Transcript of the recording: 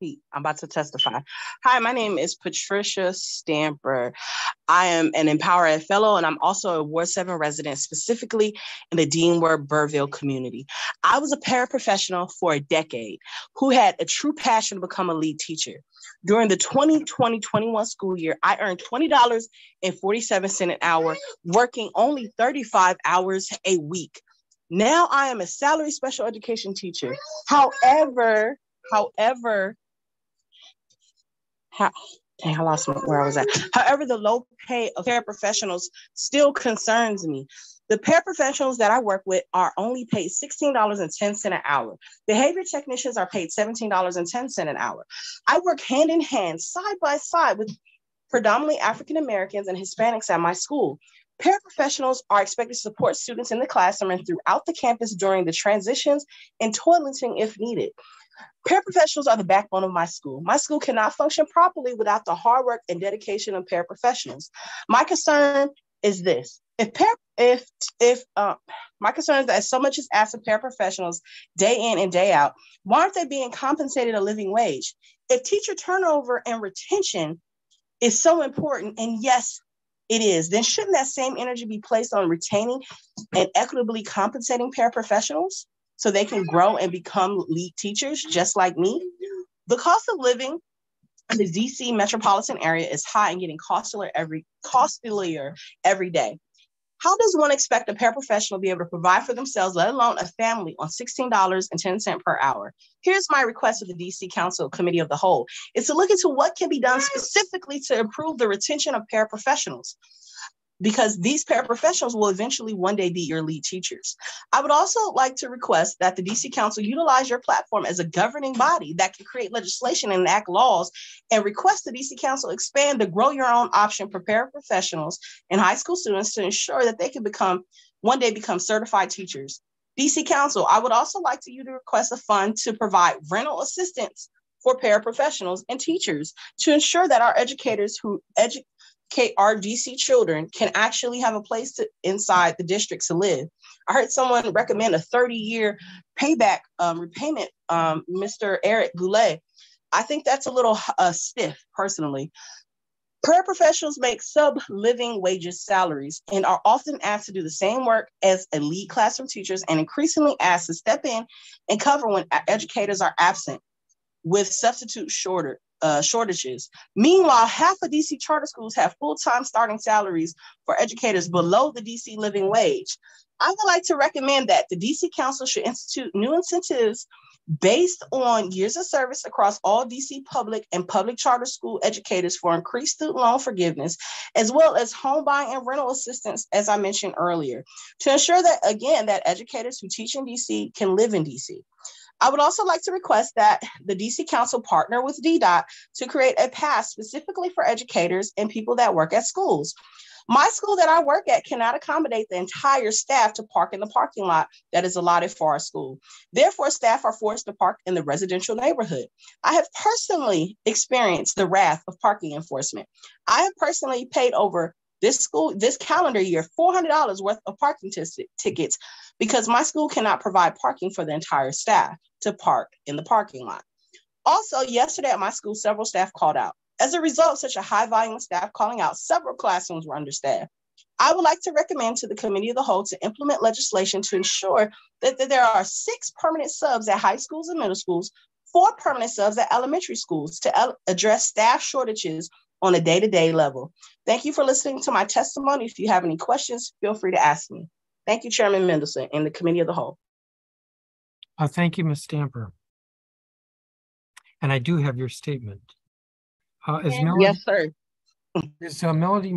I'm about to testify. Hi, my name is Patricia Stamper. I am an Empower Ed Fellow, and I'm also a Ward 7 resident, specifically in the Dean Ward Burville community. I was a paraprofessional for a decade who had a true passion to become a lead teacher. During the 2020-21 school year, I earned $20.47 an hour, working only 35 hours a week. Now I am a salary special education teacher. However, I lost where I was at. However, the low pay of paraprofessionals still concerns me. The paraprofessionals that I work with are only paid $16.10 an hour. Behavior technicians are paid $17.10 an hour. I work hand in hand, side by side with predominantly African Americans and Hispanics at my school. Paraprofessionals are expected to support students in the classroom and throughout the campus during the transitions and toileting if needed. Paraprofessionals are the backbone of my school. My school cannot function properly without the hard work and dedication of paraprofessionals. My concern is this: my concern is that so much is asked of paraprofessionals day in and day out, why aren't they being compensated a living wage? If teacher turnover and retention is so important, and yes, it is, then shouldn't that same energy be placed on retaining and equitably compensating paraprofessionals so they can grow and become lead teachers just like me? The cost of living in the DC metropolitan area is high and getting costlier every day. How does one expect a paraprofessional to be able to provide for themselves, let alone a family, on $16.10 per hour? Here's my request to the DC Council Committee of the Whole, is to look into what can be done specifically to improve the retention of paraprofessionals, because these paraprofessionals will eventually one day be your lead teachers. I would also like to request that the DC Council utilize your platform as a governing body that can create legislation and enact laws, and request the DC Council expand the Grow Your Own option for paraprofessionals and high school students to ensure that they can one day become certified teachers. DC Council, I would also like you to request a fund to provide rental assistance for paraprofessionals and teachers to ensure that our educators who our DC children can actually have a place inside the district to live. I heard someone recommend a 30-year payback repayment, Mr. Eric Goulet. I think that's a little stiff, personally. Paraprofessionals make sub-living wages salaries and are often asked to do the same work as a lead classroom teachers, and increasingly asked to step in and cover when educators are absent with substitute shortages. Meanwhile, half of DC charter schools have full-time starting salaries for educators below the DC living wage. I would like to recommend that the DC Council should institute new incentives based on years of service across all DC public and public charter school educators for increased student loan forgiveness, as well as home buying and rental assistance, as I mentioned earlier, to ensure that, again, that educators who teach in DC can live in DC. I would also like to request that the DC Council partner with DDOT to create a pass specifically for educators and people that work at schools. My school that I work at cannot accommodate the entire staff to park in the parking lot that is allotted for our school. Therefore, staff are forced to park in the residential neighborhood. I have personally experienced the wrath of parking enforcement. I have personally paid over this calendar year, $400 worth of parking tickets because my school cannot provide parking for the entire staff to park in the parking lot. Also, yesterday at my school, several staff called out. As a result of such a high volume of staff calling out, several classrooms were understaffed. I would like to recommend to the Committee of the Whole to implement legislation to ensure that there are 6 permanent subs at high schools and middle schools, 4 permanent subs at elementary schools to address staff shortages on a day-to-day level. Thank you for listening to my testimony. If you have any questions, feel free to ask me. Thank you, Chairman Mendelson and the Committee of the Whole. Thank you, Ms. Stamper. And I do have your statement. Yes, sir. Is Melody